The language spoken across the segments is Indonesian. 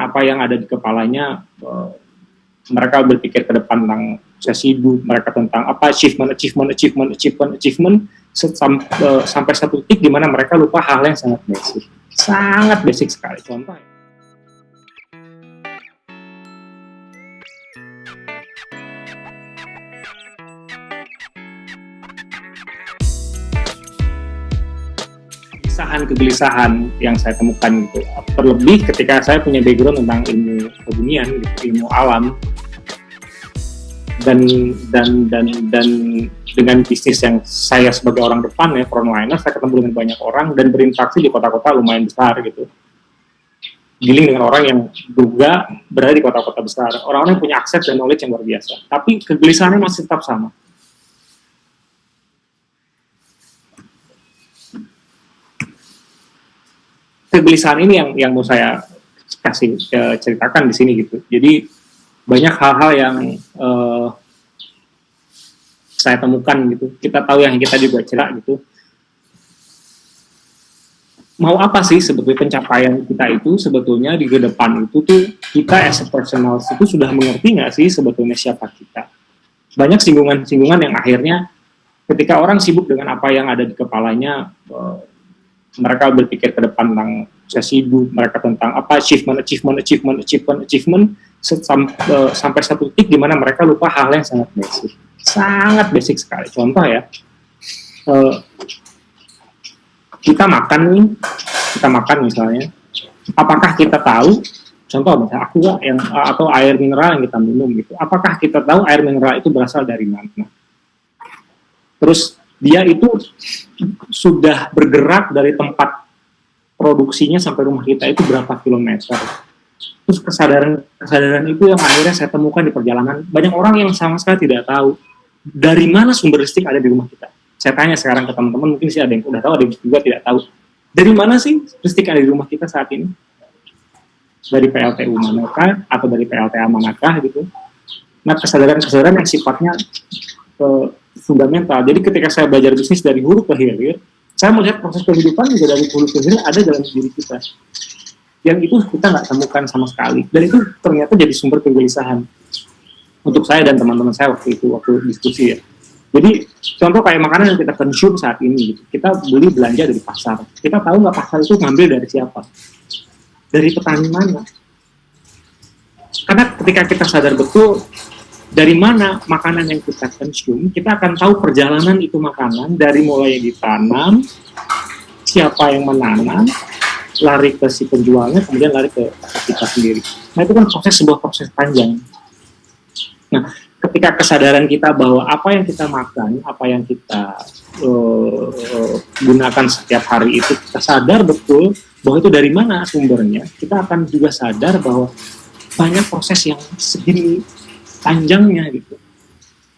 apa yang ada di kepalanya, mereka berpikir ke depan tentang sukses hidup, mereka tentang apa achievement sampai satu titik di mana mereka lupa hal yang sangat basic sekali. Contoh, kegelisahan yang saya temukan gitu. Terlebih ketika saya punya background tentang ilmu kebunian, gitu, ilmu alam, dan dengan bisnis yang saya sebagai orang depan ya, frontliner, saya ketemu dengan banyak orang dan berinteraksi di kota-kota lumayan besar gitu. Dealing dengan orang yang juga berada di kota-kota besar, orang-orang yang punya akses dan knowledge yang luar biasa. Tapi kegelisahannya masih tetap sama. Kegelisahan ini yang mau saya kasih ceritakan di sini gitu. Jadi banyak hal-hal yang saya temukan gitu. Kita tahu yang kita juga cerak gitu. Mau apa sih sebetulnya pencapaian kita itu sebetulnya di depan itu tuh kita as a personal itu sudah mengerti nggak sih sebetulnya siapa kita? Banyak singgungan-singgungan yang akhirnya ketika orang sibuk dengan apa yang ada di kepalanya, mereka berpikir ke depan tentang sukses hidup, mereka tentang apa achievement sampai satu titik di mana mereka lupa hal yang sangat basic sekali. Contoh ya, kita makan misalnya, apakah kita tahu, contoh misalnya aqua atau air mineral yang kita minum gitu, apakah kita tahu air mineral itu berasal dari mana? Terus dia itu sudah bergerak dari tempat produksinya sampai rumah kita itu berapa kilometer. Terus kesadaran itu yang akhirnya saya temukan di perjalanan. Banyak orang yang sama sekali tidak tahu dari mana sumber listrik ada di rumah kita. Saya tanya sekarang ke teman-teman, mungkin sih ada yang udah tahu, ada yang juga tidak tahu. Dari mana sih listrik ada di rumah kita saat ini? Dari PLTU manakah atau dari PLTA manakah gitu. Nah, kesadaran yang sifatnya fundamental. Jadi ketika saya belajar bisnis dari hulu ke hilir, saya melihat proses kehidupan juga dari hulu ke hilir ada dalam diri kita. Yang itu kita nggak temukan sama sekali. Dan itu ternyata jadi sumber kegelisahan untuk saya dan teman-teman saya waktu diskusi ya. Jadi contoh kayak makanan yang kita konsum saat ini, gitu. Kita beli belanja dari pasar. Kita tahu nggak pasar itu ngambil dari siapa? Dari petani mana? Karena ketika kita sadar betul dari mana makanan yang kita konsum, kita akan tahu perjalanan itu makanan dari mulai ditanam, siapa yang menanam, lari ke si penjualnya, kemudian lari ke kita sendiri. Nah itu kan sebuah proses panjang. Nah ketika kesadaran kita bahwa apa yang kita makan, apa yang kita gunakan setiap hari itu, kita sadar betul bahwa itu dari mana sumbernya, kita akan juga sadar bahwa banyak proses yang segini panjangnya gitu.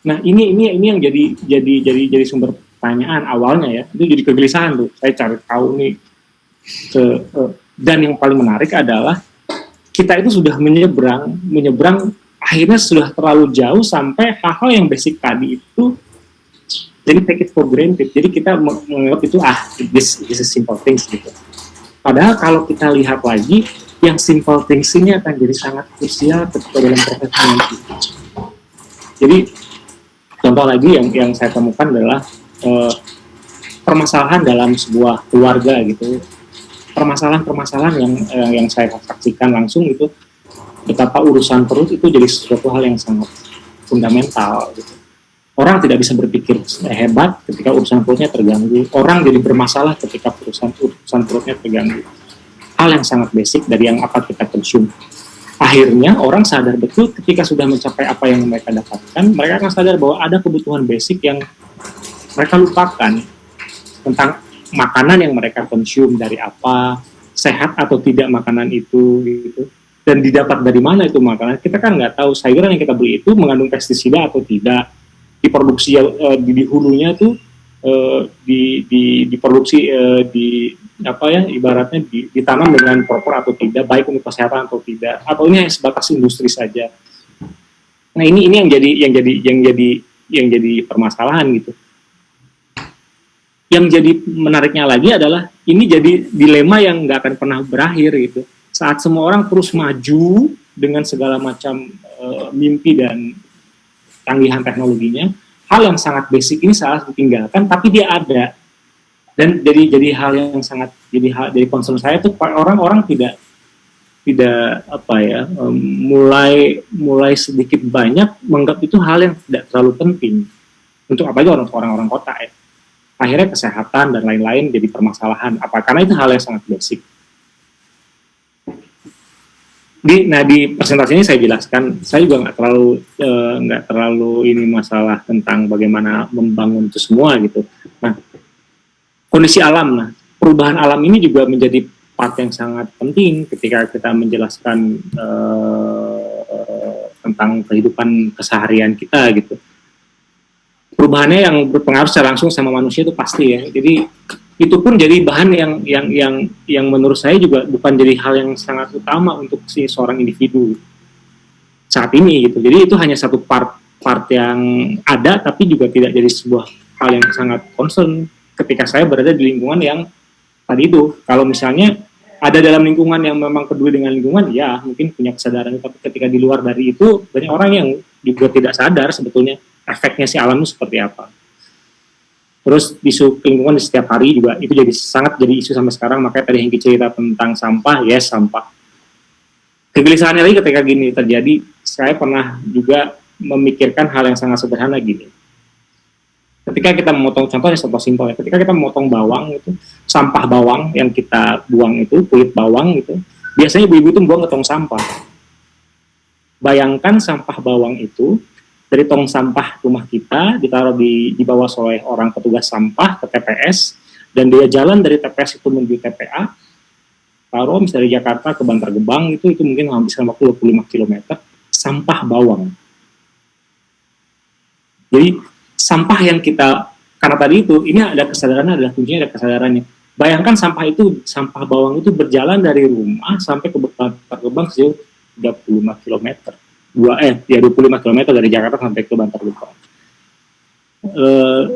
Nah ini yang jadi sumber pertanyaan awalnya ya, itu jadi kegelisahan tuh. Saya cari tahu nih dan yang paling menarik adalah kita itu sudah menyeberang akhirnya sudah terlalu jauh sampai hal-hal yang basic tadi itu jadi take it for granted. Jadi kita menganggap itu this is simple things gitu. Padahal kalau kita lihat lagi, yang simple things ini akan jadi sangat krusial ketika dalam proses nanti. Jadi contoh lagi yang saya temukan adalah permasalahan dalam sebuah keluarga gitu. Permasalahan yang saya saksikan langsung itu, betapa urusan perut itu jadi sesuatu hal yang sangat fundamental gitu. Orang tidak bisa berpikir hebat ketika urusan perutnya terganggu. Orang jadi bermasalah ketika urusan perutnya terganggu. Hal yang sangat basic dari yang apa kita konsum. Akhirnya orang sadar betul ketika sudah mencapai apa yang mereka dapatkan, mereka akan sadar bahwa ada kebutuhan basic yang mereka lupakan tentang makanan yang mereka konsum, dari apa, sehat atau tidak makanan itu gitu. Dan didapat dari mana itu makanan, kita kan nggak tahu. Sayuran yang kita beli itu mengandung pestisida atau tidak, diproduksi di hulunya tuh diproduksi ibaratnya ditanam dengan proper atau tidak, baik untuk kesehatan atau tidak, atau ini hanya sebatas industri saja. Nah ini yang jadi permasalahan gitu. Yang jadi menariknya lagi adalah ini jadi dilema yang nggak akan pernah berakhir gitu. saat semua orang terus maju dengan segala macam mimpi dan tanggihan teknologinya, hal yang sangat basic ini salah ditinggalkan, tapi dia ada. Dan jadi hal yang sangat jadi concern saya tuh orang-orang tidak apa ya, mulai sedikit banyak menganggap itu hal yang tidak terlalu penting untuk apalagi orang-orang kota ya. Akhirnya kesehatan dan lain-lain jadi permasalahan. Karena itu hal yang sangat basic. Di presentasi ini saya jelaskan, saya juga nggak terlalu ini masalah tentang bagaimana membangun itu semua gitu. Nah, kondisi alam, perubahan alam ini juga menjadi part yang sangat penting ketika kita menjelaskan tentang kehidupan keseharian kita gitu. Perubahannya yang berpengaruh secara langsung sama manusia itu pasti ya. Jadi itu pun jadi bahan yang menurut saya juga bukan jadi hal yang sangat utama untuk seorang individu saat ini gitu. Jadi itu hanya satu part yang ada, tapi juga tidak jadi sebuah hal yang sangat concern ketika saya berada di lingkungan yang tadi itu. Kalau misalnya ada dalam lingkungan yang memang peduli dengan lingkungan, ya mungkin punya kesadaran. Tapi ketika di luar dari itu, banyak orang yang juga tidak sadar sebetulnya efeknya si alam itu seperti apa. Terus isu lingkungan di setiap hari juga itu sangat jadi isu sampai sekarang. Makanya tadi Hengki cerita tentang sampah, yes sampah. Kegelisahannya lagi ketika gini terjadi, saya pernah juga memikirkan hal yang sangat sederhana gini. Ketika kita memotong, contohnya contoh simpel ya, ketika kita memotong bawang itu, sampah bawang yang kita buang itu, kulit bawang itu, biasanya ibu-ibu itu buang ke tong sampah. Bayangkan sampah bawang itu dari tong sampah rumah kita ditaruh dibawa oleh orang petugas sampah ke TPS, dan dia jalan dari TPS itu menuju TPA, taruh misalnya dari Jakarta ke Bantar Gebang itu mungkin menghabiskan waktu 25 km, sampah bawang. Jadi sampah yang kita, karena tadi itu, ini ada kesadarannya, adalah kuncinya ada kesadarannya. Bayangkan sampah bawang itu berjalan dari rumah sampai ke Bantar Gebang sejauh 35 km. 25 km dari Jakarta sampai ke Bantar Gebang.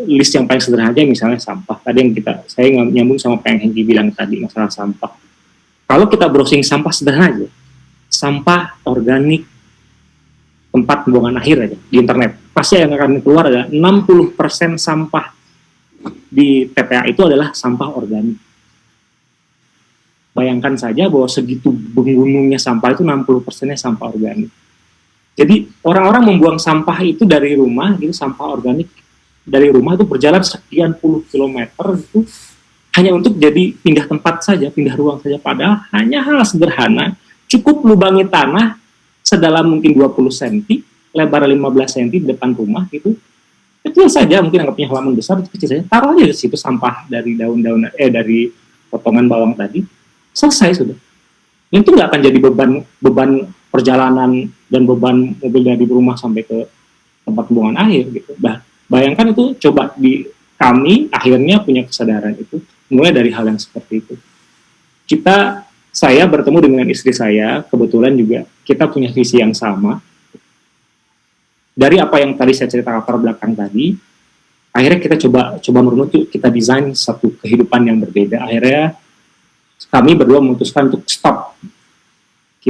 List yang paling sederhana aja misalnya sampah. Tadi yang saya nyambung sama apa yang Hengki bilang tadi, masalah sampah. Kalau kita browsing sampah sederhana aja, sampah organik tempat pembuangan akhir aja di internet, pasti yang akan keluar adalah 60% sampah di TPA itu adalah sampah organik. Bayangkan saja bahwa segitu gunungnya sampah itu 60%-nya sampah organik. Jadi orang-orang membuang sampah itu dari rumah, gitu, sampah organik dari rumah itu berjalan sekian puluh kilometer itu hanya untuk jadi pindah tempat saja, pindah ruang saja. Padahal hanya hal sederhana, cukup lubangi tanah sedalam mungkin 20 cm, lebar 15 cm di depan rumah gitu. Kecil saja, mungkin anggapnya halaman besar, itu kecil saja. Taruh aja di situ sampah dari daun-daun dari potongan bawang tadi. Selesai sudah. Itu nggak akan jadi beban perjalanan dan beban mobil dari rumah sampai ke tempat pembuangan akhir gitu. Bayangkan itu, coba kami akhirnya punya kesadaran itu mulai dari hal yang seperti itu. Saya bertemu dengan istri saya, kebetulan juga kita punya visi yang sama. Dari apa yang tadi saya cerita latar belakang tadi, akhirnya kita coba merunut, kita desain satu kehidupan yang berbeda. Akhirnya kami berdua memutuskan untuk stop.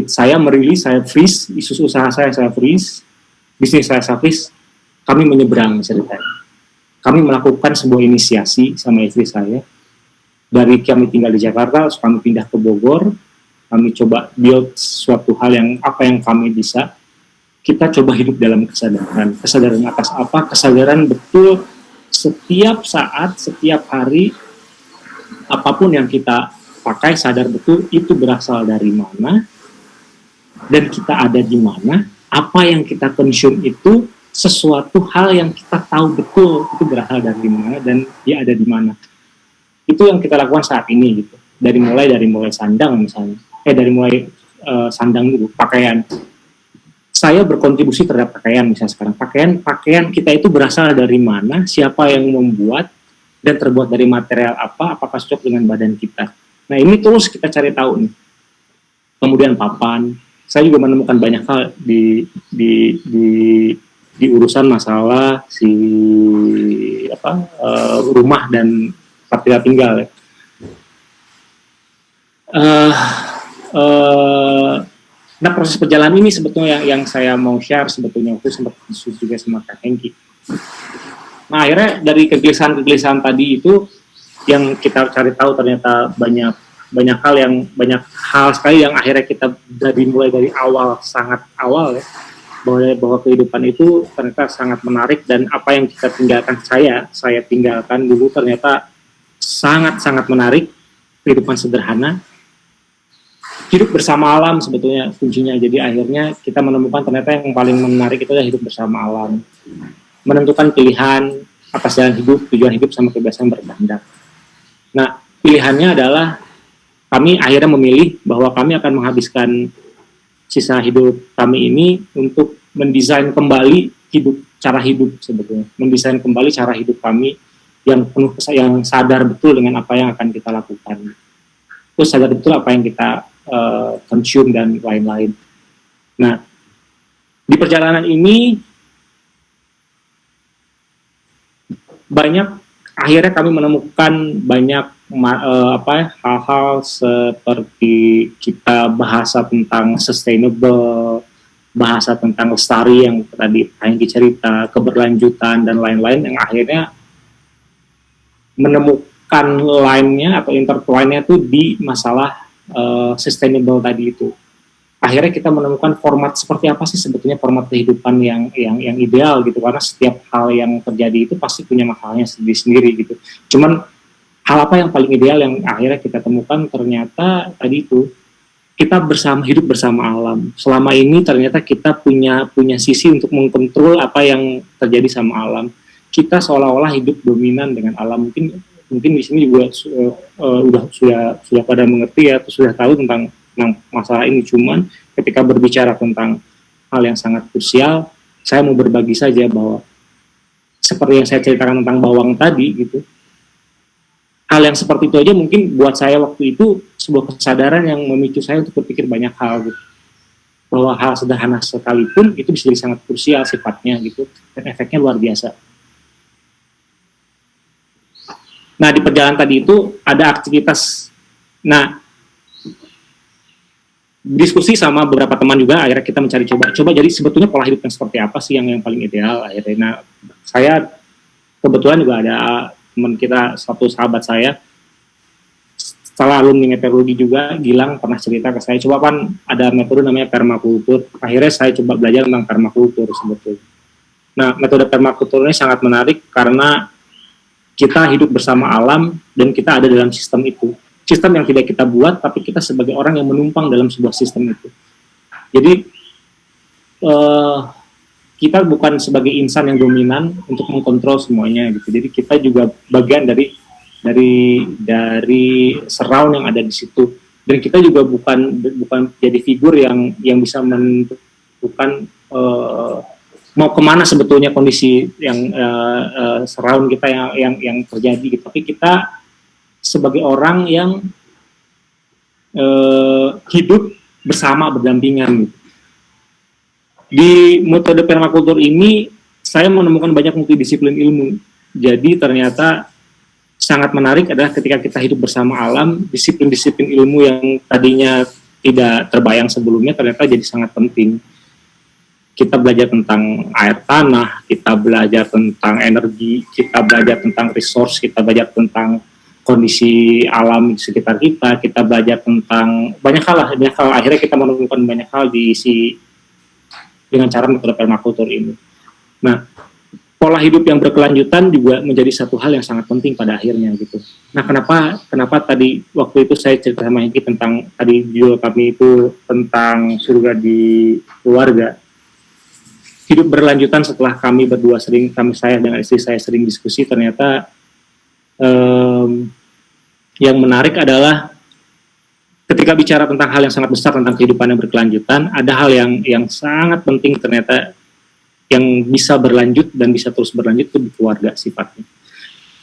Saya merilis, saya freeze, isu usaha saya freeze, bisnis saya freeze, kami menyeberang ceritanya. Kami melakukan sebuah inisiasi sama istri saya. Dari kami tinggal di Jakarta, kami pindah ke Bogor, kami coba build suatu hal yang apa yang kami bisa. Kita coba hidup dalam kesadaran. Kesadaran atas apa? Kesadaran betul setiap saat, setiap hari, apapun yang kita pakai, sadar betul itu berasal dari mana, dan kita ada di mana, apa yang kita consume itu sesuatu hal yang kita tahu betul itu berasal dari mana dan dia ada di mana. Itu yang kita lakukan saat ini gitu. Dari mulai sandang misalnya, sandang dulu, pakaian. Saya berkontribusi terhadap pakaian misalnya sekarang. Pakaian kita itu berasal dari mana, siapa yang membuat, dan terbuat dari material apa, apakah cocok dengan badan kita. Nah ini terus kita cari tahu nih. Kemudian papan. Saya juga menemukan banyak hal di urusan masalah rumah dan tempat kita tinggal. Nah, proses perjalanan ini sebetulnya yang saya mau share sebetulnya, itu sempat diskusi juga sama Kak Hengki. Nah, akhirnya dari kegelisahan tadi itu yang kita cari tahu ternyata banyak hal sekali yang akhirnya kita dari mulai dari awal, sangat awal ya, bahwa kehidupan itu ternyata sangat menarik, dan apa yang kita tinggalkan, saya tinggalkan dulu ternyata sangat menarik. Kehidupan sederhana, hidup bersama alam sebetulnya kuncinya. Jadi akhirnya kita menemukan ternyata yang paling menarik itu adalah hidup bersama alam, menentukan pilihan atas jalan hidup, tujuan hidup, sama kebiasaan berkehendak. Nah, pilihannya adalah kami akhirnya memilih bahwa kami akan menghabiskan sisa hidup kami ini untuk mendesain kembali cara hidup sebetulnya, mendesain kembali cara hidup kami yang penuh, yang sadar betul dengan apa yang akan kita lakukan, terus sadar betul apa yang kita consume dan lain-lain. Nah, di perjalanan ini akhirnya kami menemukan banyak hal-hal seperti kita bahasa tentang sustainable, bahasa tentang lestari yang tadi Hengki cerita, keberlanjutan dan lain-lain, yang akhirnya menemukan line-nya atau intertwine-nya itu di masalah sustainable tadi itu. Akhirnya kita menemukan format seperti apa sih sebetulnya format kehidupan yang ideal gitu, karena setiap hal yang terjadi itu pasti punya masalahnya sendiri gitu. Cuman hal apa yang paling ideal yang akhirnya kita temukan ternyata tadi itu kita hidup bersama alam. Selama ini ternyata kita punya sisi untuk mengkontrol apa yang terjadi sama alam. Kita seolah-olah hidup dominan dengan alam. Mungkin di sini juga sudah pada mengerti ya, atau sudah tahu tentang masalah ini. Cuman ketika berbicara tentang hal yang sangat krusial, saya mau berbagi saja bahwa seperti yang saya ceritakan tentang bawang tadi gitu, hal yang seperti itu aja mungkin buat saya waktu itu sebuah kesadaran yang memicu saya untuk berpikir banyak hal gitu, bahwa hal sederhana sekalipun itu bisa jadi sangat krusial sifatnya gitu, dan efeknya luar biasa. Nah, di perjalanan tadi itu ada aktivitas. Nah, diskusi sama beberapa teman juga, akhirnya kita mencari coba jadi sebetulnya pola hidup yang seperti apa sih yang paling ideal akhirnya. Nah, saya kebetulan juga ada teman kita, satu sahabat saya, setelah alumni meteorologi juga, Gilang pernah cerita ke saya, coba kan ada metode namanya permakultur. Akhirnya saya coba belajar tentang permakultur sebetulnya. Nah, metode permakultur ini sangat menarik karena kita hidup bersama alam dan kita ada dalam sistem itu. Sistem yang tidak kita buat, tapi kita sebagai orang yang menumpang dalam sebuah sistem itu. Jadi kita bukan sebagai insan yang dominan untuk mengkontrol semuanya gitu. Jadi kita juga bagian dari surround yang ada di situ. Dan kita juga bukan jadi figur yang bisa menentukan mau kemana sebetulnya kondisi yang surround kita yang terjadi gitu. Tapi kita sebagai orang yang hidup bersama, berdampingan gitu. Di metode permakultur ini saya menemukan banyak multidisiplin ilmu. Jadi ternyata sangat menarik adalah ketika kita hidup bersama alam, disiplin-disiplin ilmu yang tadinya tidak terbayang sebelumnya ternyata jadi sangat penting. Kita belajar tentang air tanah, kita belajar tentang energi, kita belajar tentang resource, kita belajar tentang kondisi alam di sekitar kita belajar tentang banyak hal. Akhirnya kita menemukan banyak hal dengan cara metode permakultur ini. Nah, pola hidup yang berkelanjutan juga menjadi satu hal yang sangat penting pada akhirnya gitu. Nah, kenapa tadi waktu itu saya cerita sama Hengki tentang tadi judul kami itu tentang surga di keluarga. Hidup berlanjutan setelah kami berdua saya dengan istri saya sering diskusi, ternyata yang menarik adalah ketika bicara tentang hal yang sangat besar tentang kehidupan yang berkelanjutan, ada hal yang sangat penting ternyata yang bisa berlanjut dan bisa terus berlanjut itu di keluarga sifatnya.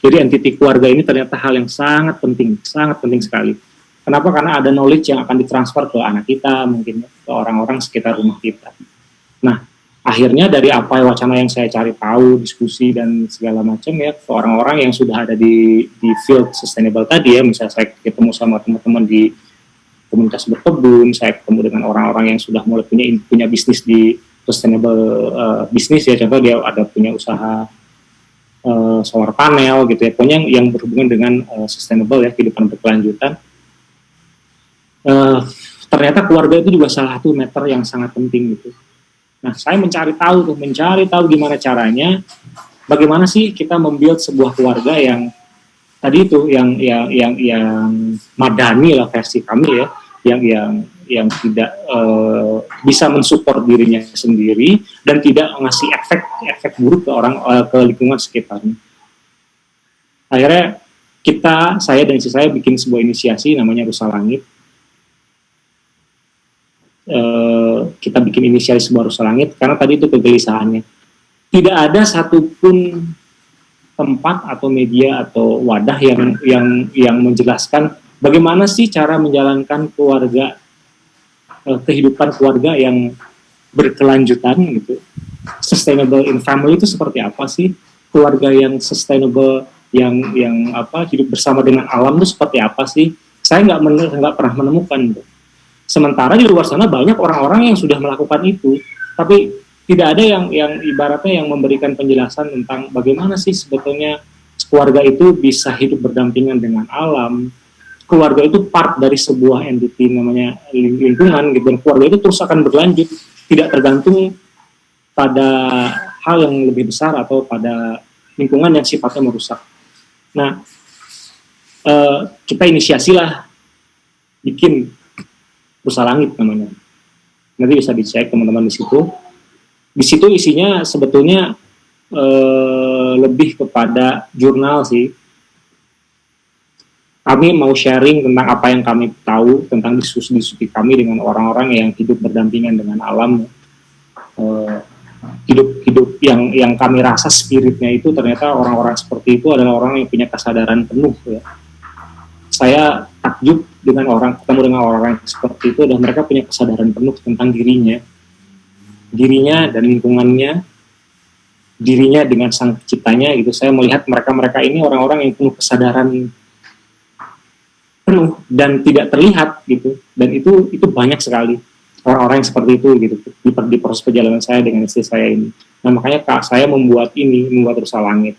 Jadi entiti keluarga ini ternyata hal yang sangat penting sekali. Kenapa? Karena ada knowledge yang akan ditransfer ke anak kita, mungkin ke orang-orang sekitar rumah kita. Nah, akhirnya dari apa wacana yang saya cari tahu, diskusi dan segala macam ya, ke orang-orang yang sudah ada di field sustainable tadi ya, misalnya saya ketemu sama teman-teman di komunitas berkebun, saya ketemu dengan orang-orang yang sudah mulai punya bisnis di sustainable bisnis ya, contoh dia ada punya usaha solar panel gitu ya, pokoknya yang berhubungan dengan sustainable ya, kehidupan berkelanjutan. Ternyata keluarga itu juga salah satu meter yang sangat penting gitu. Nah, saya mencari tahu gimana caranya, bagaimana sih kita membuat sebuah keluarga yang tadi itu yang madani lah versi kami ya, yang tidak bisa mensupport dirinya sendiri dan tidak ngasih efek buruk ke ke lingkungan sekitarnya. Akhirnya saya dan istri saya bikin sebuah inisiasi namanya Rusa Langit. Kita bikin inisiasi sebuah Rusa Langit karena tadi itu kegelisahannya. Tidak ada satupun tempat atau media atau wadah yang menjelaskan bagaimana sih cara menjalankan kehidupan keluarga yang berkelanjutan gitu. Sustainable in family itu seperti apa sih? Keluarga yang sustainable yang hidup bersama dengan alam itu seperti apa sih? Saya nggak pernah menemukan gitu. Sementara di luar sana banyak orang-orang yang sudah melakukan itu, tapi tidak ada yang ibaratnya yang memberikan penjelasan tentang bagaimana sih sebetulnya keluarga itu bisa hidup berdampingan dengan alam. Keluarga itu part dari sebuah entity namanya lingkungan gitu, dan keluarga itu terus akan berlanjut, tidak tergantung pada hal yang lebih besar atau pada lingkungan yang sifatnya merusak. Nah, kita inisiasilah bikin Rusa Langit namanya. Nanti bisa dicek teman-teman di situ. Di situ isinya sebetulnya lebih kepada jurnal sih. Kami mau sharing tentang apa yang kami tahu tentang diskusi kami dengan orang-orang yang hidup berdampingan dengan alam. Hidup yang kami rasa spiritnya itu ternyata orang-orang seperti itu adalah orang yang punya kesadaran penuh ya. Saya takjub ketemu dengan orang-orang seperti itu, dan mereka punya kesadaran penuh tentang dirinya dan lingkungannya, dirinya dengan sang penciptanya gitu. Saya melihat mereka ini orang-orang yang penuh kesadaran penuh dan tidak terlihat gitu, dan itu banyak sekali orang-orang yang seperti itu gitu di proses perjalanan saya dengan istri saya ini. Nah, makanya saya membuat Rusa Langit.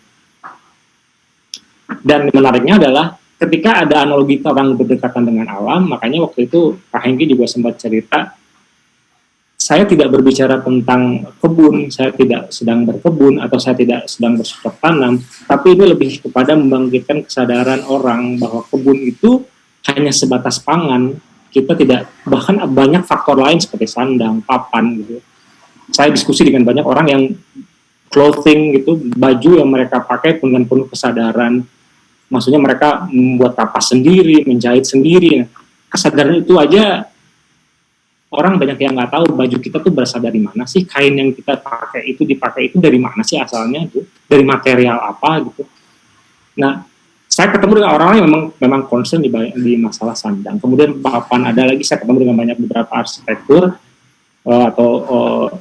Dan menariknya adalah ketika ada analogi orang berdekatan dengan alam, makanya waktu itu Pak Hengki juga sempat cerita, saya tidak berbicara tentang kebun, saya tidak sedang berkebun, atau saya tidak sedang bercocok tanam, tapi ini lebih kepada membangkitkan kesadaran orang bahwa kebun itu hanya sebatas pangan, kita tidak, bahkan banyak faktor lain seperti sandang, papan gitu. Saya diskusi dengan banyak orang yang clothing gitu, baju yang mereka pakai dengan penuh kesadaran. Maksudnya mereka membuat kapas sendiri, menjahit sendiri. Kesadaran itu aja orang banyak yang nggak tahu baju kita tuh berasal dari mana sih, kain yang kita dipakai itu dari mana sih asalnya, tuh dari material apa gitu. Nah, saya ketemu dengan orang-orang yang memang concern di masalah sandang. Kemudian papan ada lagi, saya ketemu dengan beberapa arsitektur atau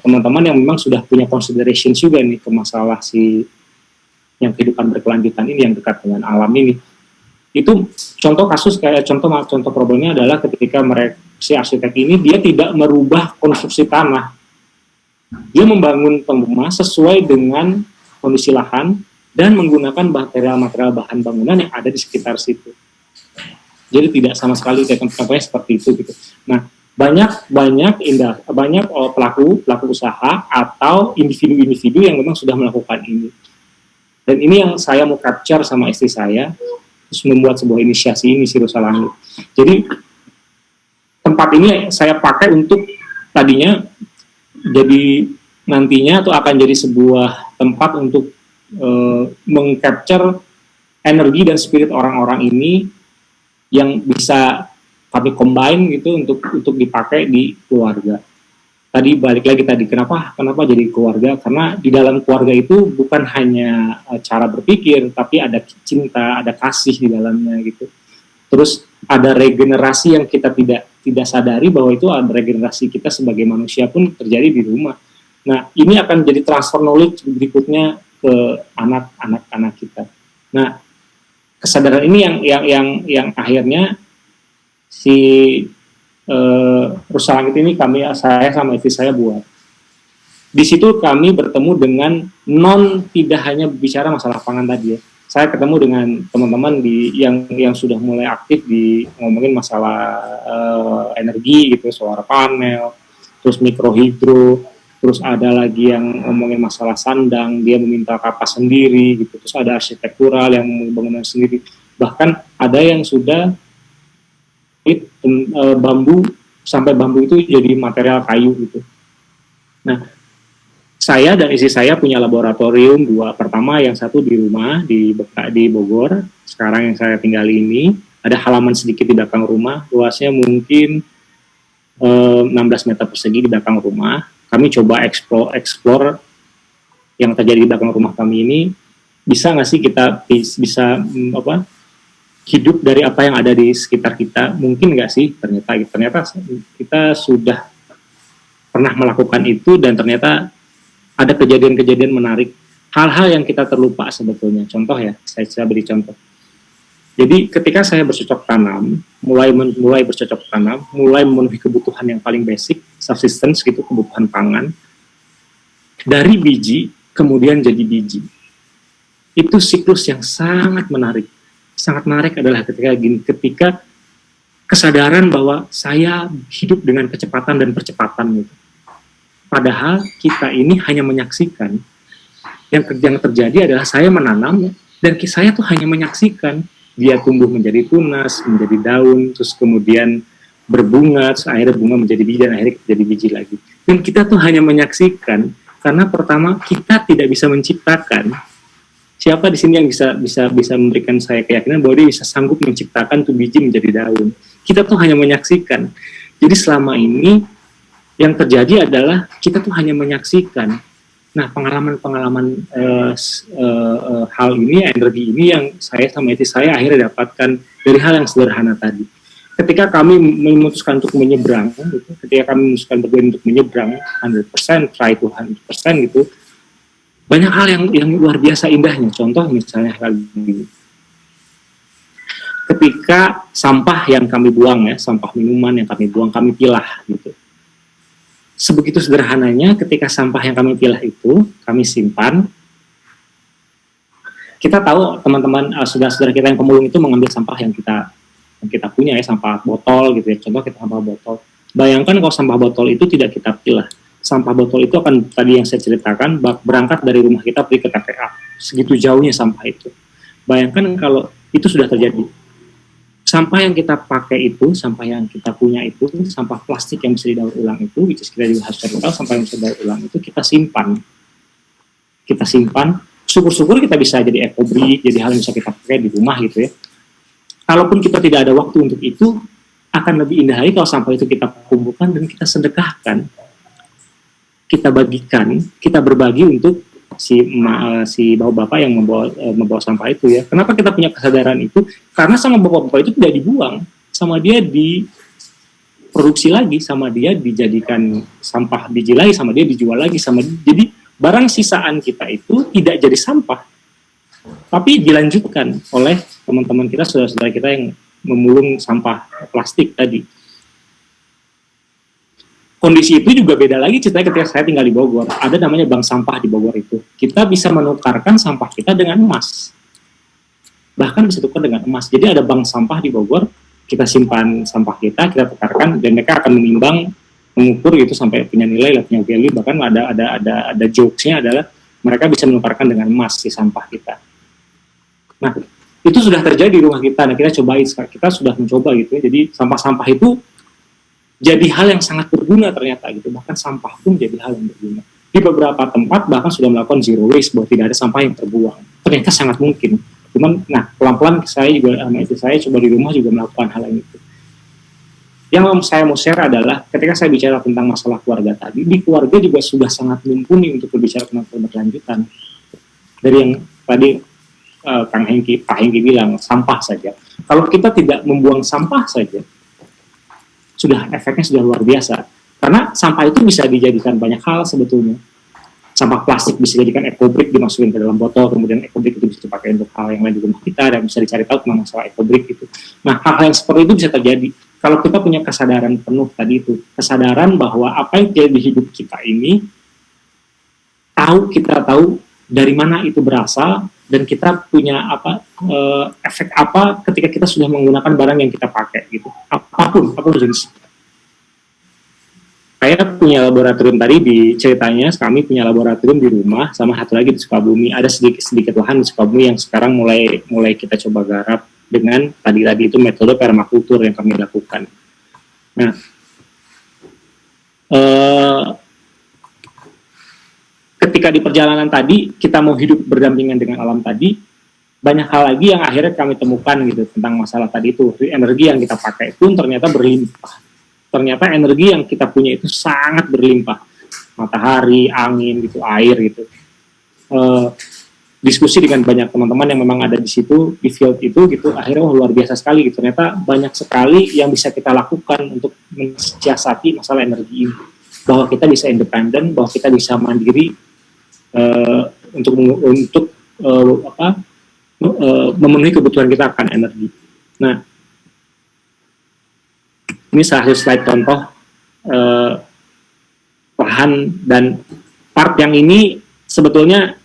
teman-teman yang memang sudah punya consideration juga nih ke masalah yang kehidupan berkelanjutan ini yang dekat dengan alam ini. Itu contoh kasus kayak contoh problemnya adalah ketika si arsitek ini dia tidak merubah konstruksi tanah. Dia membangun rumah sesuai dengan kondisi lahan dan menggunakan material bahan bangunan yang ada di sekitar situ. Jadi tidak sama sekali kayak contohnya seperti itu gitu. Nah, banyak pelaku usaha atau individu-individu yang memang sudah melakukan ini. Dan ini yang saya mau capture sama istri saya, terus membuat sebuah inisiasi ini, Rusa Langit. Jadi tempat ini saya pakai untuk tadinya jadi nantinya tuh akan jadi sebuah tempat untuk mengcapture energi dan spirit orang-orang ini yang bisa kami combine gitu untuk dipakai di keluarga. Tadi balik lagi kenapa jadi keluarga, karena di dalam keluarga itu bukan hanya cara berpikir, tapi ada cinta, ada kasih di dalamnya gitu. Terus ada regenerasi yang kita tidak sadari bahwa itu ada regenerasi kita sebagai manusia pun terjadi di rumah. Nah, ini akan jadi transfer knowledge berikutnya ke anak-anak kita. Nah, kesadaran ini yang akhirnya si Rusa Langit ini saya sama istri saya buat. Di situ kami bertemu dengan tidak hanya bicara masalah pangan tadi ya. Saya ketemu dengan teman-teman yang sudah mulai aktif di ngomongin masalah energi gitu, solar panel, terus mikrohidro, terus ada lagi yang ngomongin masalah sandang, dia meminta kapas sendiri gitu, terus ada arsitektural yang bangunan sendiri, bahkan ada yang sudah bambu, sampai bambu itu jadi material kayu gitu. Nah, saya dan istri saya punya laboratorium dua. Pertama yang satu di rumah di Bogor. Sekarang yang saya tinggal ini ada halaman sedikit di belakang rumah. Luasnya mungkin 16 meter persegi di belakang rumah. Kami coba explore yang terjadi di belakang rumah kami ini. Bisa nggak sih kita bisa hidup dari apa yang ada di sekitar kita? Mungkin nggak sih? Ternyata kita sudah pernah melakukan itu dan ternyata ada kejadian-kejadian menarik, hal-hal yang kita terlupa sebetulnya. Contoh ya, saya beri contoh. Jadi ketika saya bercocok tanam, mulai bercocok tanam, mulai memenuhi kebutuhan yang paling basic, subsistence gitu, kebutuhan pangan, dari biji kemudian jadi biji. Itu siklus yang sangat menarik. Sangat menarik adalah ketika kesadaran bahwa saya hidup dengan kecepatan dan percepatan gitu. Padahal kita ini hanya menyaksikan. Yang terjadi adalah saya menanam dan saya tuh hanya menyaksikan dia tumbuh menjadi tunas, menjadi daun, terus kemudian berbunga, terus akhirnya bunga menjadi biji dan akhirnya jadi biji lagi. Dan kita tuh hanya menyaksikan karena pertama kita tidak bisa menciptakan. Siapa di sini yang bisa memberikan saya keyakinan bahwa dia bisa sanggup menciptakan tuh biji menjadi daun? Kita tuh hanya menyaksikan. Jadi selama ini yang terjadi adalah kita tuh hanya menyaksikan. Nah, pengalaman hal ini, energi ini yang saya sama istri saya akhirnya dapatkan dari hal yang sederhana tadi. Ketika kami memutuskan untuk menyeberang, gitu, ketika kami memutuskan untuk menyeberang 100%, try to 100% gitu, banyak hal yang luar biasa indahnya. Contoh misalnya lagi ketika sampah yang kami buang ya, sampah minuman yang kami buang, kami pilah gitu. Sebegitu sederhananya ketika sampah yang kami pilah itu kami simpan. Kita tahu teman-teman saudara-saudara kita yang pemulung itu mengambil sampah yang kita punya ya, sampah botol gitu ya. Contoh kita sampah botol. Bayangkan kalau sampah botol itu tidak kita pilah. Sampah botol itu akan tadi yang saya ceritakan berangkat dari rumah kita pergi ke TPA. Segitu jauhnya sampah itu. Bayangkan kalau itu sudah terjadi. Sampah yang kita pakai itu, sampah yang kita punya itu, sampah plastik yang bisa didaur ulang itu, which is kita juga harus tahu sampah yang bisa didaur ulang itu kita simpan. Kita simpan, syukur-syukur kita bisa jadi ekobrik, jadi hal yang bisa kita pakai di rumah gitu ya. Kalaupun kita tidak ada waktu untuk itu, akan lebih indah lagi kalau sampah itu kita kumpulkan dan kita sedekahkan, kita bagikan, kita berbagi untuk si bapak-bapak yang membawa sampah itu ya. Kenapa kita punya kesadaran itu? Karena sama bapak-bapak itu tidak dibuang, sama dia diproduksi lagi, sama dia dijadikan sampah biji lagi, sama dia dijual lagi, jadi barang sisaan kita itu tidak jadi sampah, tapi dilanjutkan oleh teman-teman kita, saudara-saudara kita yang memulung sampah plastik tadi. Kondisi itu juga beda lagi ceritanya ketika saya tinggal di Bogor. Ada namanya bank sampah di Bogor itu. Kita bisa menukarkan sampah kita dengan emas. Bahkan bisa tukar dengan emas. Jadi ada bank sampah di Bogor, kita simpan sampah kita tukarkan, dan mereka akan mengukur itu sampai punya nilai, punya value. Bahkan ada jokes-nya adalah mereka bisa menukarkan dengan emas si sampah kita. Nah, itu sudah terjadi di rumah kita. Nah, kita sudah mencoba gitu ya. Jadi sampah-sampah itu jadi hal yang sangat berguna ternyata gitu. Bahkan sampah pun jadi hal yang berguna. Di beberapa tempat bahkan sudah melakukan zero waste, bahwa tidak ada sampah yang terbuang. Ternyata sangat mungkin. Cuman, pelan-pelan saya juga sama istri saya coba di rumah juga melakukan hal yang itu. Yang saya mau share adalah ketika saya bicara tentang masalah keluarga tadi, di keluarga juga sudah sangat mumpuni untuk berbicara tentang keberlanjutan. Dari yang tadi Pak Hengki bilang, sampah saja. Kalau kita tidak membuang sampah saja, efeknya sudah luar biasa. Karena sampah itu bisa dijadikan banyak hal sebetulnya. Sampah plastik bisa dijadikan ekobrik, dimasukin ke dalam botol, kemudian ekobrik itu bisa dipakai untuk hal yang lain di rumah kita, dan bisa dicari tahu tentang masalah ekobrik itu. Nah, hal-hal yang seperti itu bisa terjadi. kalau kita punya kesadaran penuh tadi itu, kesadaran bahwa apa yang terjadi di hidup kita ini, kita tahu dari mana itu berasal, dan kita punya efek apa ketika kita sudah menggunakan barang yang kita pakai gitu, apapun jenis. Saya punya laboratorium tadi di ceritanya, kami punya laboratorium di rumah, sama satu lagi di Sukabumi. Ada sedikit lahan di Sukabumi yang sekarang mulai kita coba garap dengan tadi itu metode permakultur yang kami lakukan. Nah, ketika di perjalanan tadi kita mau hidup berdampingan dengan alam tadi, banyak hal lagi yang akhirnya kami temukan gitu tentang masalah tadi itu. Energi yang kita pakai pun ternyata berlimpah. Ternyata energi yang kita punya itu sangat berlimpah, matahari, angin, gitu, air, gitu. Diskusi dengan banyak teman-teman yang memang ada di situ, di field itu, gitu, akhirnya luar biasa sekali, gitu. Ternyata banyak sekali yang bisa kita lakukan untuk mensiasati masalah energi ini, bahwa kita bisa independen, bahwa kita bisa mandiri untuk memenuhi kebutuhan kita akan energi. Nah, ini salah satu slide contoh lahan, dan part yang ini sebetulnya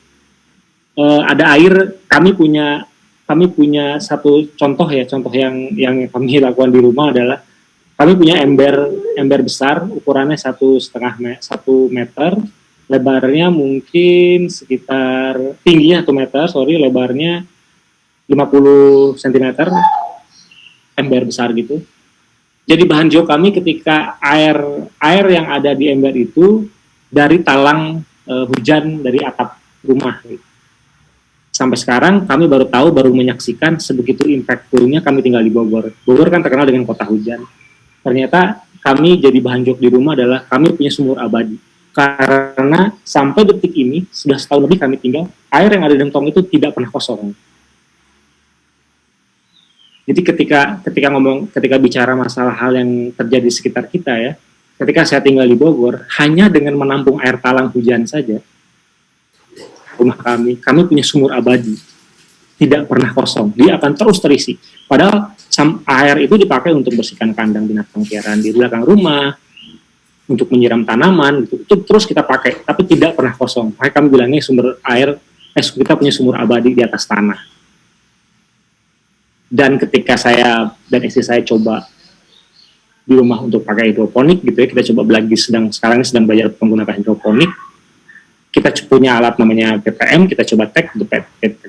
ada air. Kami punya satu contoh yang kami lakukan di rumah adalah kami punya ember besar, ukurannya 1,5 meter, lebarnya mungkin sekitar, tingginya 1 meter, lebarnya 50 cm, ember besar gitu. Jadi bahan jauh kami ketika air yang ada di ember itu dari talang hujan dari atap rumah. Gitu. Sampai sekarang kami baru menyaksikan sebegitu impactfulnya. Kami tinggal di Bogor. Bogor kan terkenal dengan kota hujan. Ternyata kami jadi bahan jok di rumah adalah kami punya sumur abadi. Karena sampai detik ini sudah setahun lebih kami tinggal, air yang ada di tong itu tidak pernah kosong. Jadi ketika bicara masalah hal yang terjadi di sekitar kita ya, ketika saya tinggal di Bogor, hanya dengan menampung air talang hujan saja, rumah kami punya sumur abadi, tidak pernah kosong, dia akan terus terisi. Padahal air itu dipakai untuk bersihkan kandang binatang piaraan di belakang rumah, untuk menyiram tanaman, gitu. Itu terus kita pakai, tapi tidak pernah kosong. Makanya kami bilangnya kita punya sumur abadi di atas tanah. Dan ketika saya dan istri saya coba di rumah untuk pakai hidroponik gitu ya, kita coba sekarang ini sedang belajar menggunakan hidroponik. Kita punya alat namanya ppm, kita coba pakai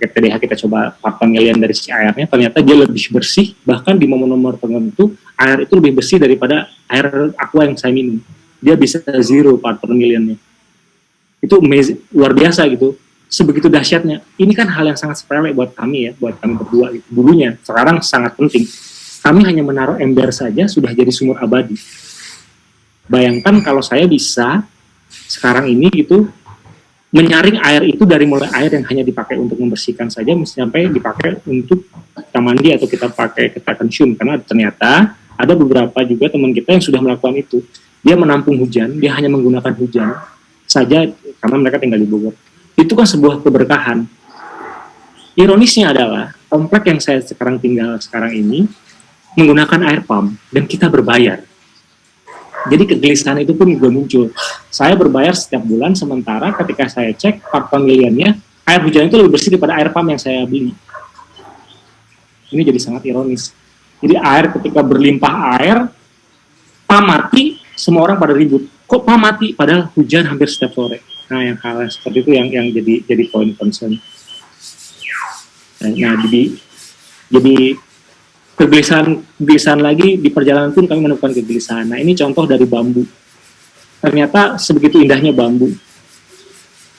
pDH, kita coba part pemilihan dari si airnya, ternyata dia lebih bersih, bahkan di momen-momen tertentu air itu lebih bersih daripada air aqua yang saya minum. Dia bisa 0 part per millionnya. Itu luar biasa gitu. Sebegitu dahsyatnya. Ini kan hal yang sangat sepele buat kami ya, buat kami berdua gitu. Dulunya, sekarang sangat penting. Kami hanya menaruh ember saja sudah jadi sumur abadi. Bayangkan kalau saya bisa sekarang ini gitu menyaring air itu dari mulai air yang hanya dipakai untuk membersihkan saja sampai dipakai untuk kita mandi atau kita consume, karena ternyata ada beberapa juga teman kita yang sudah melakukan itu. Dia menampung hujan, dia hanya menggunakan hujan saja karena mereka tinggal di Bogor. Itu kan sebuah keberkahan. Ironisnya adalah komplek yang saya sekarang tinggal sekarang ini menggunakan air pump dan kita berbayar. Jadi kegelisahan itu pun juga muncul. Saya berbayar setiap bulan, sementara ketika saya cek part pemilihannya, air hujan itu lebih bersih daripada air pump yang saya beli. Ini jadi sangat ironis. Jadi air ketika berlimpah air, pump mati, semua orang pada ribut. Kok pump mati? Padahal hujan hampir setiap sore. Nah, yang hal seperti itu yang jadi poin concern. Nah, jadi kegelisahan lagi di perjalanan pun kami menemukan kegelisahan. Nah, ini contoh dari bambu. Ternyata sebegitu indahnya bambu.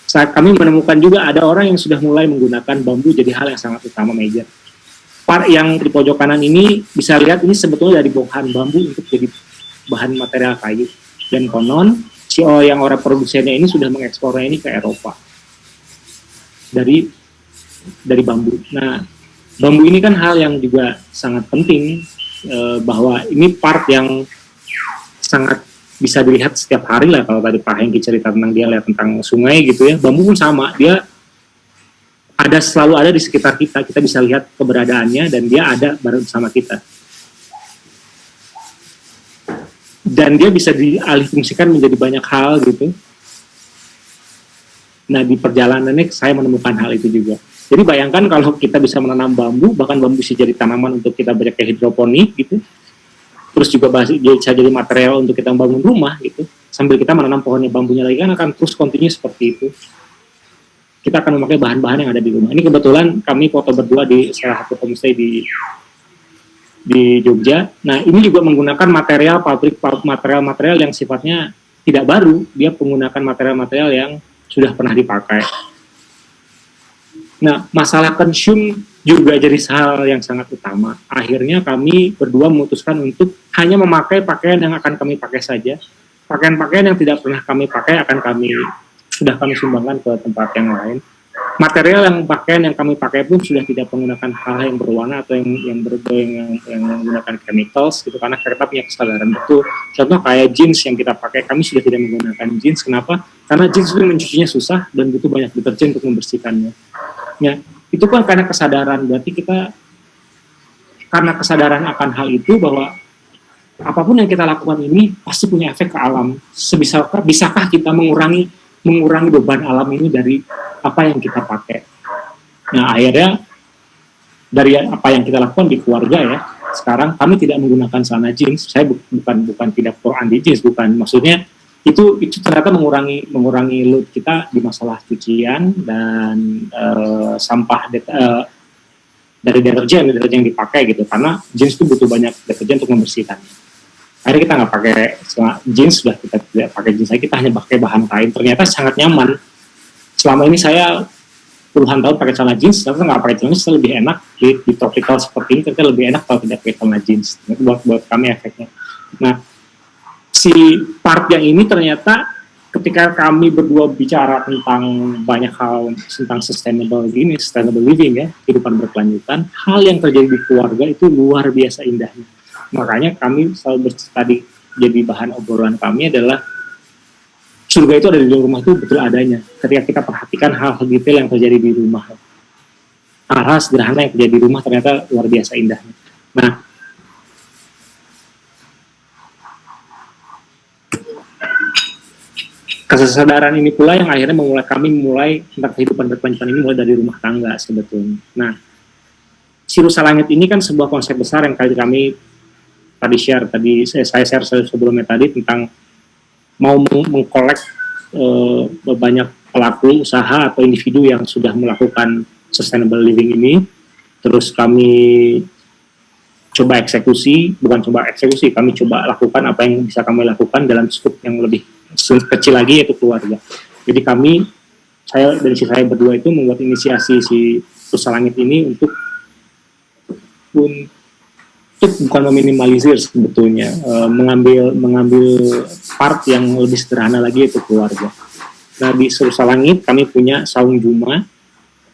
Saat kami menemukan juga ada orang yang sudah mulai menggunakan bambu jadi hal yang sangat utama, major. Part yang di pojok kanan ini bisa lihat ini sebetulnya dari bongkahan bambu untuk jadi bahan material kayu. Dan konon yang orang produsennya ini sudah mengekspornya ini ke Eropa dari bambu. Nah, bambu ini kan hal yang juga sangat penting, bahwa ini part yang sangat bisa dilihat setiap hari lah. Kalau tadi Pak Hengki cerita tentang dia lihat tentang sungai gitu ya, bambu pun sama, dia selalu ada di sekitar kita bisa lihat keberadaannya dan dia ada bersama kita. dan dia bisa dialihfungsikan menjadi banyak hal gitu. Nah, di perjalanannya saya menemukan hal itu juga. Jadi bayangkan kalau kita bisa menanam bambu, bahkan bambu bisa jadi tanaman untuk kita pakai hidroponik gitu. Terus juga bisa jadi material untuk kita bangun rumah gitu. Sambil kita menanam pohonnya, bambunya lagi kan akan terus continue seperti itu. Kita akan memakai bahan-bahan yang ada di rumah. Ini kebetulan kami foto berdua di salah satu homestay di Jogja. Nah, ini juga menggunakan material pabrik, material-material yang sifatnya tidak baru. Dia menggunakan material-material yang sudah pernah dipakai. Nah, masalah consume juga jadi hal yang sangat utama. Akhirnya kami berdua memutuskan untuk hanya memakai pakaian yang akan kami pakai saja. Pakaian-pakaian yang tidak pernah kami pakai sudah kami sumbangkan ke tempat yang lain. Material pakaian yang kami pakai pun sudah tidak menggunakan hal yang berwarna atau yang menggunakan chemicals gitu, karena kita punya kesadaran betul. Contoh kayak jeans yang kita pakai, kami sudah tidak menggunakan jeans. Kenapa? Karena jeans itu mencucinya susah dan butuh banyak deterjen untuk membersihkannya. Ya, itu kan karena kesadaran. Berarti kita karena kesadaran akan hal itu, bahwa apapun yang kita lakukan ini pasti punya efek ke alam. Bisakah kita mengurangi beban alam ini dari apa yang kita pakai? Nah, akhirnya dari apa yang kita lakukan di keluarga ya, sekarang kami tidak menggunakan celana jeans. Saya bukan tidak pro anti jeans, bukan. Maksudnya itu ternyata mengurangi load kita di masalah cucian dan sampah dari deterjen yang dipakai gitu, karena jeans itu butuh banyak deterjen untuk membersihkan. Akhirnya kita nggak pakai jeans, sudah kita tidak pakai jeans lagi, kita hanya pakai bahan kain. Ternyata sangat nyaman. Selama ini saya puluhan tahun pakai celana jeans, ternyata nggak pakai celana jeans lebih enak di tropical seperti ini. Ternyata lebih enak kalau tidak pakai celana jeans. Itu buat kami efeknya. Nah, si part yang ini ternyata ketika kami berdua bicara tentang banyak hal tentang sustainable living ya, kehidupan berkelanjutan, hal yang terjadi di keluarga itu luar biasa indahnya. Makanya kami selalu tadi jadi bahan obrolan kami adalah surga itu ada di rumah itu betul adanya. Ketika kita perhatikan hal-hal detail yang terjadi di rumah, hal-hal sederhana yang terjadi di rumah ternyata luar biasa indahnya. Nah, kesadaran ini pula yang akhirnya kami memulai tentang kehidupan berkelanjutan ini mulai dari rumah tangga sebetulnya. Nah, si Rusa Langit ini kan sebuah konsep besar yang kami saya share sebelumnya tadi tentang mau mengkolek banyak pelaku usaha atau individu yang sudah melakukan sustainable living ini. Terus kami kami coba lakukan apa yang bisa kami lakukan dalam skop yang lebih kecil lagi, yaitu keluarga. Jadi saya berdua itu membuat inisiasi si Rusa Langit ini untuk bukan meminimalisir sebetulnya, mengambil part yang lebih sederhana lagi, yaitu keluarga. Nah, di Rusa Langit kami punya Saung Juma.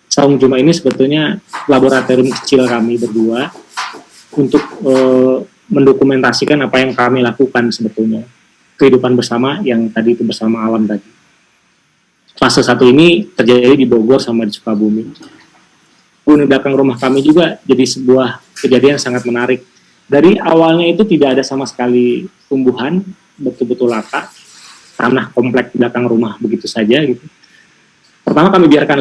Saung Juma ini sebetulnya laboratorium kecil kami berdua untuk mendokumentasikan apa yang kami lakukan sebetulnya, kehidupan bersama yang tadi itu bersama alam tadi. Fase 1 ini terjadi di Bogor sama di Sukabumi. Di belakang rumah kami juga jadi sebuah kejadian sangat menarik. Dari awalnya itu tidak ada sama sekali tumbuhan, betul-betul lata, tanah komplek di belakang rumah begitu saja gitu. Pertama kami biarkan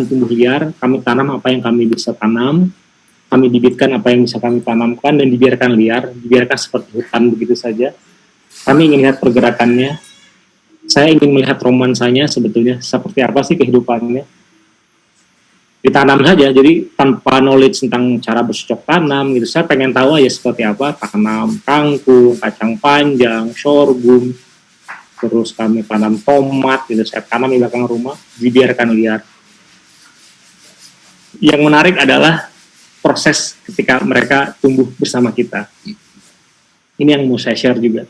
tumbuh liar, kami tanam apa yang kami bisa tanam, kami bibitkan apa yang bisa kami tanamkan, dan dibiarkan liar, dibiarkan seperti hutan begitu saja. Kami ingin lihat pergerakannya, saya ingin melihat romansanya sebetulnya, seperti apa sih kehidupannya. Ditanam saja, jadi tanpa knowledge tentang cara bercocok tanam gitu. Saya pengen tahu aja seperti apa, tanam kangkung, kacang panjang, sorghum, terus kami tanam tomat gitu. Saya tanam di belakang rumah, dibiarkan liar. Yang menarik adalah proses ketika mereka tumbuh bersama kita. Ini yang mau saya share juga.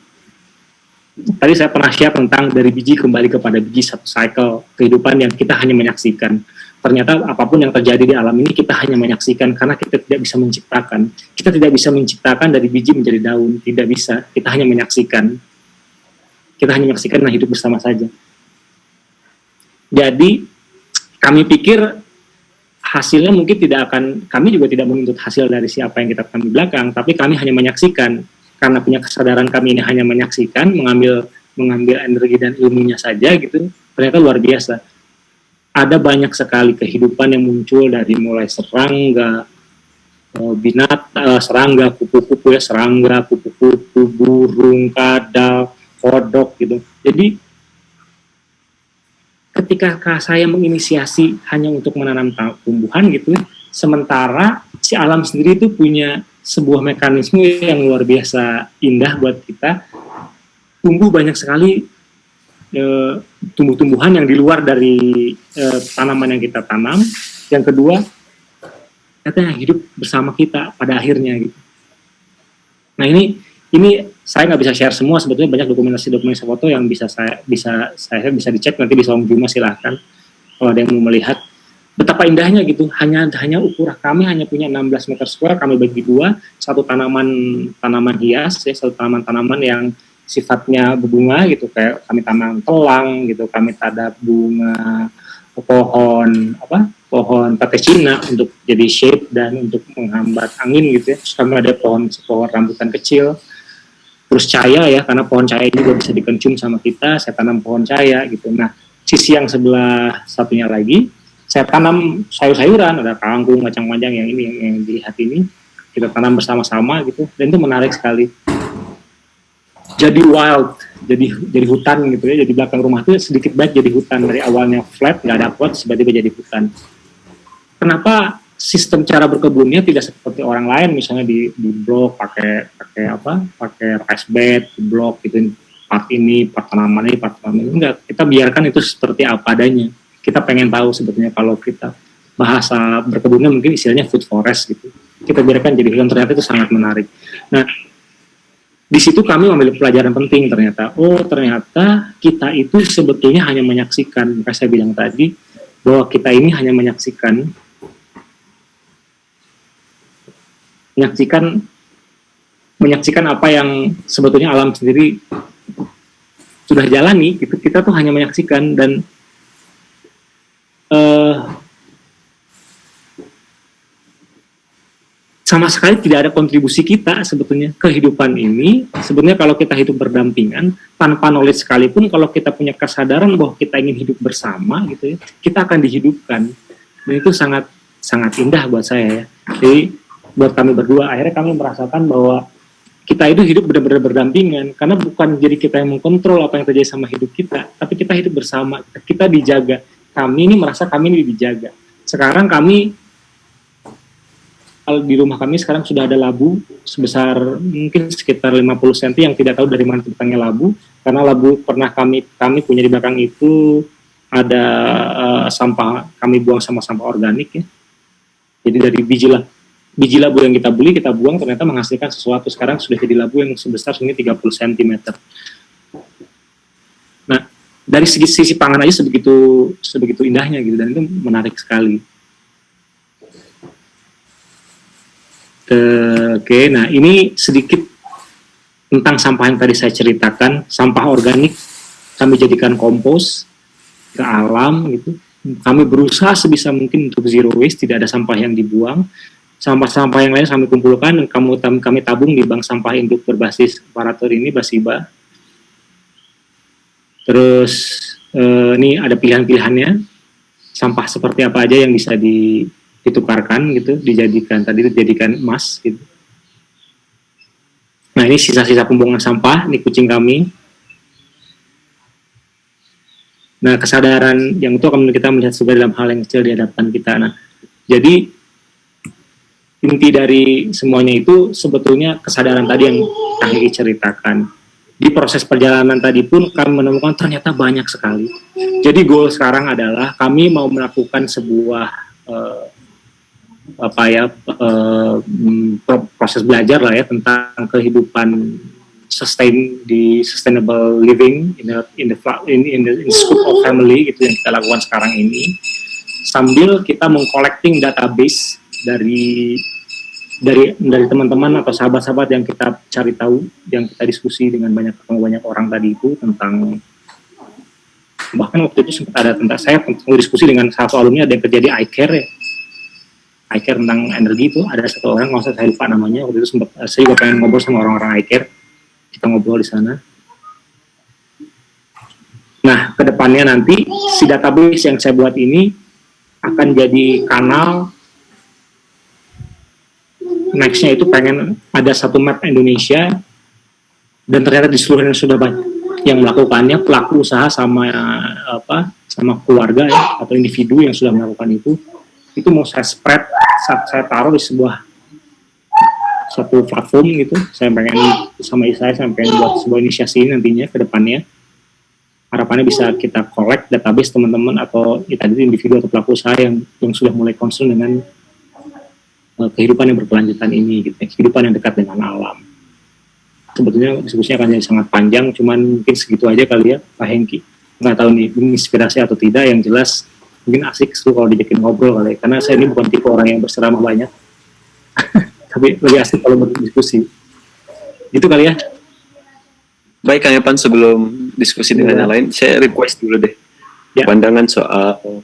Tadi saya pernah share tentang dari biji kembali kepada biji, satu cycle kehidupan yang kita hanya menyaksikan. Ternyata apapun yang terjadi di alam ini kita hanya menyaksikan, karena kita tidak bisa menciptakan. Kita tidak bisa menciptakan dari biji menjadi daun, tidak bisa. Kita hanya menyaksikan. Kita hanya menyaksikan dan hidup bersama saja. Jadi kami pikir hasilnya mungkin kami juga tidak menuntut hasil dari siapa yang kita lakukan di belakang, tapi kami hanya menyaksikan. karena punya kesadaran kami ini hanya menyaksikan, mengambil energi dan ilmunya saja gitu, ternyata luar biasa. Ada banyak sekali kehidupan yang muncul dari mulai serangga, serangga, kupu-kupu ya, serangga, kupu-kupu, burung, kadal, kodok gitu. Jadi ketika saya menginisiasi hanya untuk menanam tumbuhan gitu, sementara si alam sendiri itu punya sebuah mekanisme yang luar biasa indah buat kita. Tumbuh banyak sekali tumbuh-tumbuhan yang di luar dari tanaman yang kita tanam. Yang kedua, katanya hidup bersama kita pada akhirnya gitu. Nah ini saya nggak bisa share semua, sebetulnya banyak dokumentasi foto yang bisa dicek, nanti di Saung Juma silahkan kalau ada yang mau melihat betapa indahnya gitu. Hanya ukuran kami hanya punya 16 meter square, kami bagi dua, satu tanaman hias ya, satu tanaman yang sifatnya berbunga gitu, kayak kami tanam telang gitu, kami tanam bunga pohon tete Cina untuk jadi shade dan untuk menghambat angin gitu ya. Terus kami ada pohon rambutan kecil, terus caya ya, karena pohon caya juga bisa dikencum sama kita, saya tanam pohon caya gitu. Nah, sisi yang sebelah satunya lagi, saya tanam sayur-sayuran, ada kangkung, kacang panjang yang dilihat ini, kita tanam bersama-sama gitu, dan itu menarik sekali. Jadi wild, jadi hutan gitu ya, jadi belakang rumah itu sedikit banyak jadi hutan, dari awalnya flat, nggak ada pot, tiba-tiba jadi hutan. Kenapa sistem cara berkebunnya tidak seperti orang lain, misalnya di blok pakai rice bed, di blok gitu, part tanaman ini, enggak, kita biarkan itu seperti apa adanya. Kita pengen tahu sebetulnya, kalau kita bahasa berkebunnya mungkin istilahnya food forest gitu, kita biarkan jadi hutan, ternyata itu sangat menarik. Nah, di situ kami memiliki pelajaran penting ternyata. Ternyata kita itu sebetulnya hanya menyaksikan, maka saya bilang tadi bahwa kita ini hanya menyaksikan apa yang sebetulnya alam sendiri sudah jalani. Kita tuh hanya menyaksikan, dan sama sekali tidak ada kontribusi kita sebetulnya ke kehidupan ini. Sebetulnya kalau kita hidup berdampingan tanpa knowledge sekalipun, kalau kita punya kesadaran bahwa kita ingin hidup bersama gitu ya, kita akan dihidupkan. Dan itu sangat sangat indah buat saya ya. Jadi buat kami berdua, akhirnya kami merasakan bahwa kita itu hidup benar-benar berdampingan, karena bukan jadi kita yang mengkontrol apa yang terjadi sama hidup kita, tapi kita hidup bersama, kita dijaga. Kami ini merasa kami ini dijaga. Sekarang kami, di rumah kami sekarang sudah ada labu sebesar mungkin sekitar 50 cm yang tidak tahu dari mana datangnya labu, karena labu pernah kami punya di belakang itu ada sampah, kami buang sama sampah organik ya. Jadi dari biji labu yang kita beli, kita buang, ternyata menghasilkan sesuatu. Sekarang sudah jadi labu yang sebesar mungkin 30 cm. Nah, dari sisi pangan aja sebegitu indahnya gitu, dan itu menarik sekali. Oke, nah ini sedikit tentang sampah yang tadi saya ceritakan. Sampah organik kami jadikan kompos ke alam gitu. Kami berusaha sebisa mungkin untuk zero waste, tidak ada sampah yang dibuang. Sampah-sampah yang lain kami kumpulkan dan kami tabung di bank sampah induk berbasis operator ini, Basiba. Terus ini ada pilihan-pilihannya, sampah seperti apa aja yang bisa ditukarkan gitu, dijadikan emas gitu. Nah ini sisa-sisa pembuangan sampah, ini kucing kami. Nah kesadaran yang itu akan kita melihat sebagai dalam hal yang kecil di hadapan kita. Nah jadi inti dari semuanya itu sebetulnya kesadaran tadi yang Kang ceritakan. Di proses perjalanan tadi pun kami menemukan ternyata banyak sekali. Jadi goal sekarang adalah kami mau melakukan sebuah proses belajar lah ya tentang kehidupan sustainable living in the scope of family gitu yang kita lakukan sekarang ini, sambil kita mengcollecting database dari teman-teman atau sahabat-sahabat yang kita cari tahu, yang kita diskusi dengan banyak orang tadi itu tentang, bahkan waktu itu sempat ada tentang saya diskusi dengan satu alumni, ada yang kerja di iCare ya, iCare tentang energi itu, ada satu orang, nggak usah saya lupa namanya, waktu itu sempat saya juga pengen ngobrol sama orang-orang iCare. kita ngobrol di sana. Nah, kedepannya nanti si database yang saya buat ini akan jadi kanal. Nextnya itu pengen ada satu map Indonesia, dan ternyata di seluruh Indonesia sudah banyak yang melakukannya, pelaku usaha sama sama keluarga ya, atau individu yang sudah melakukan itu mau saya spread, saya taruh di satu platform gitu. Saya pengen sama saya pengen buat sebuah inisiasi ini nantinya ke depannya. Harapannya bisa kita collect database teman-teman atau tadi individu atau pelaku usaha yang sudah mulai concern dengan kehidupan yang berkelanjutan ini gitu, kehidupan yang dekat dengan alam. Sebetulnya diskusinya akan jadi sangat panjang, cuman mungkin segitu aja kali ya Pak Hengki. Nggak tahu nih inspirasi atau tidak, yang jelas mungkin asik seru kalau dijakin ngobrol kali ya. Karena saya ini bukan tipe orang yang berceramah banyak tapi lebih asik kalau berdiskusi gitu kali ya. Baik Kang Evan, sebelum diskusi dengan yang lain, saya request dulu deh pandangan soal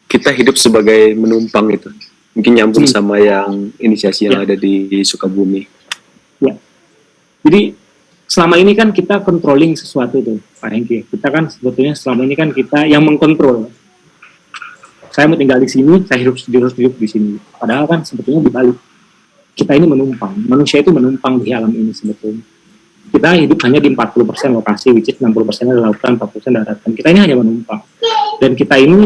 kita hidup sebagai menumpang itu. Mungkin nyambung sama yang inisiasi yang ada di Sukabumi. Ya. Jadi selama ini kan kita controlling sesuatu tuh, Pak Hengki. Kita kan sebetulnya selama ini kan kita yang mengkontrol. Saya mau tinggal di sini, saya hidup di sini. Padahal kan sebetulnya dibalik. Kita ini menumpang. Manusia itu menumpang di alam ini sebetulnya. Kita hidup hanya di 40% lokasi, which is 60% dari lautan, 40% daratan. Kita ini hanya menumpang. Dan kita ini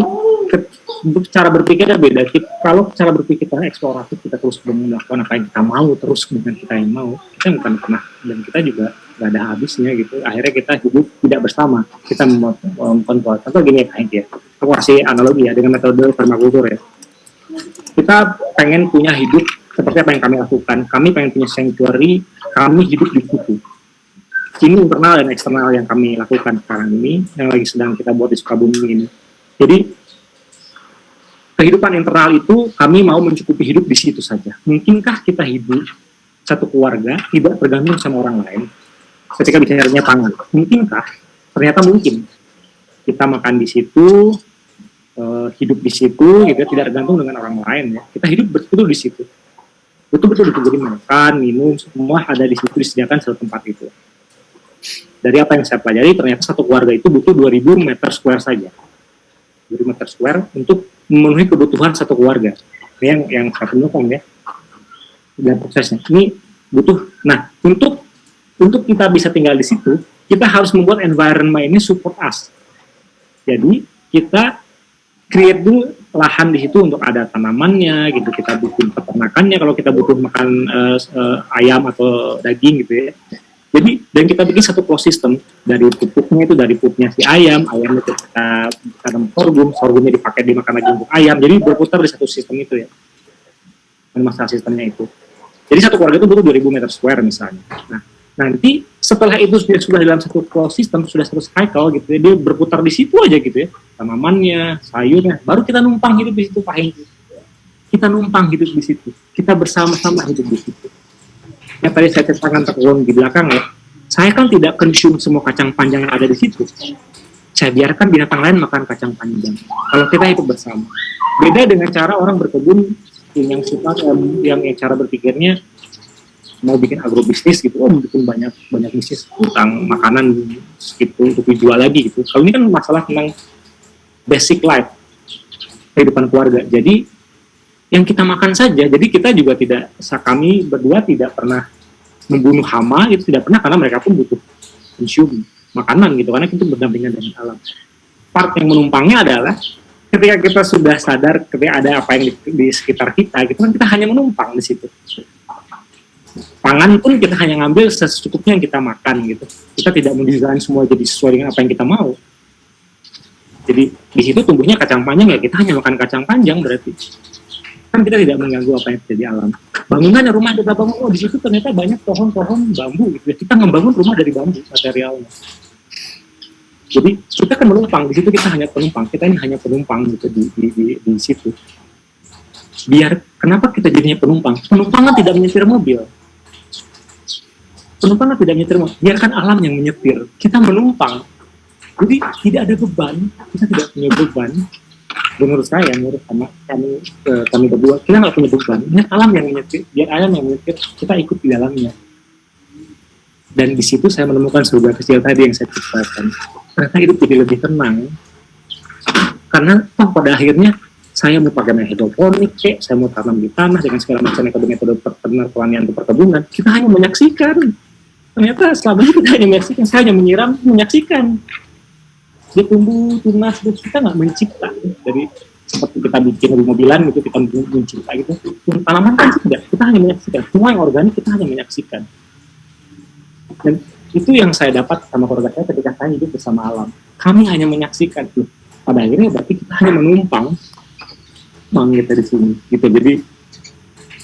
cara berpikirnya beda. Kalau cara berpikir kita eksploratif, kita terus melakukan apa yang kita mau, terus dengan kita yang mau, kita bukan pernah, dan kita juga nggak ada habisnya gitu. Akhirnya kita hidup tidak bersama, kita memkontrol. Contoh gini ya, aku kasih analogi ya dengan metode permakultur ya. Kita pengen punya hidup seperti apa yang kami lakukan. Kami pengen punya sanctuary, kami hidup di situ. Ini internal dan eksternal yang kami lakukan sekarang ini, yang lagi sedang kita buat di Sukabumi ini. Jadi kehidupan internal itu kami mau mencukupi hidup di situ saja. Mungkinkah kita hidup satu keluarga tidak tergantung sama orang lain ketika bicaranya pangan? Mungkinkah? Ternyata mungkin. Kita makan di situ, hidup di situ, gitu, tidak tergantung dengan orang lain ya. Kita hidup betul di situ. Betul-betul jadi makan, minum, semua ada di situ, disediakan satu tempat itu. Dari apa yang saya pelajari, ternyata satu keluarga itu butuh 2000 meter square saja. 2000 meter square untuk memenuhi kebutuhan satu keluarga. Ini yang saya temukan ya. Dan prosesnya ini butuh. Nah, untuk kita bisa tinggal di situ, kita harus membuat environment ini support us. Jadi kita create dulu lahan di situ untuk ada tanamannya, gitu. Kita bikin peternakannya kalau kita butuh makan ayam atau daging gitu ya. Jadi, dan kita bikin satu ekosistem dari pupuknya itu, dari pupuknya si ayamnya kita tanam sorghumnya dipakai dimakan lagi untuk ayam. Jadi berputar di satu sistem itu ya. Dan masalah sistemnya itu. Jadi satu keluarga itu butuh 2000 meter square misalnya. Nah, nanti setelah itu sudah dalam satu ekosistem, sudah satu cycle gitu ya, dia berputar di situ aja gitu ya. Tanamannya, sayurnya, baru kita numpang hidup di situ, Pak Hengki. Kita numpang hidup di situ. Kita bersama-sama hidup di situ. Yang tadi saya ceritakan di belakang ya, saya kan tidak consume semua kacang panjang yang ada di situ. Saya biarkan binatang lain makan kacang panjang. Kalau kita hidup bersama, beda dengan cara orang berkebun yang sifat yang cara berpikirnya mau bikin agrobisnis gitu, bikin banyak bisnis tentang makanan gitu untuk dijual lagi gitu. Kalau ini kan masalah tentang basic life, kehidupan keluarga. Jadi yang kita makan saja, jadi kita juga kami berdua tidak pernah membunuh hama, itu tidak pernah, karena mereka pun butuh consume makanan gitu, karena itu berdampingan dengan alam. Part yang menumpangnya adalah ketika kita sudah sadar ketika ada apa yang di sekitar kita, gitu kan, kita hanya menumpang di situ. Pangan pun kita hanya ngambil secukupnya yang kita makan gitu. Kita tidak mendesain semua jadi sesuai dengan apa yang kita mau. Jadi di situ tumbuhnya kacang panjang ya, kita hanya makan kacang panjang berarti. Kan kita tidak mengganggu apa yang terjadi alam. Bangunannya, rumah kita bangun, di situ ternyata banyak pohon-pohon bambu gitu. Kita membangun rumah dari bambu materialnya. Jadi kita kan menumpang, di situ kita hanya penumpang, kita ini hanya penumpang gitu di situ. Biar kenapa kita jadinya penumpang? Penumpang kan tidak menyetir mobil. Penumpang kan tidak menyetir mobil. Biarkan alam yang menyetir. Kita menumpang. Jadi tidak ada beban, kita tidak punya beban. Menurut saya, menurut kami berdua, kita nggak punya beban. Biar alam yang menyetir, kita ikut di dalamnya. Dan di situ saya menemukan surga kecil tadi yang saya ceritakan. Ternyata hidup jadi lebih tenang. Karena pada akhirnya saya mau pakai hidroponik, saya mau tanam di tanah dengan segala macam metode-metode pertanian atau perkebunan, kita hanya menyaksikan. Ternyata selama ini kita hanya menyaksikan, saya hanya menyiram, menyaksikan. Dia tumbuh, tunas, kita nggak mencipta. Jadi seperti kita bikin mobilan gitu, kita mencipta gitu. Tanaman kan tidak, kita hanya menyaksikan. Semua yang organik kita hanya menyaksikan. Dan itu yang saya dapat sama keluarga saya ketika saya hidup bersama alam. Kami hanya menyaksikan. Pada akhirnya berarti kita hanya menumpang kita di sini. Gitu. Jadi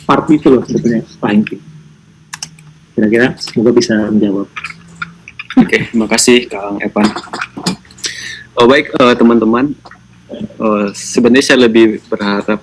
part itu loh sebetulnya paling. Kira-kira semoga bisa menjawab. Oke, terima kasih Kang Evan. Baik teman-teman, sebenarnya saya lebih berharap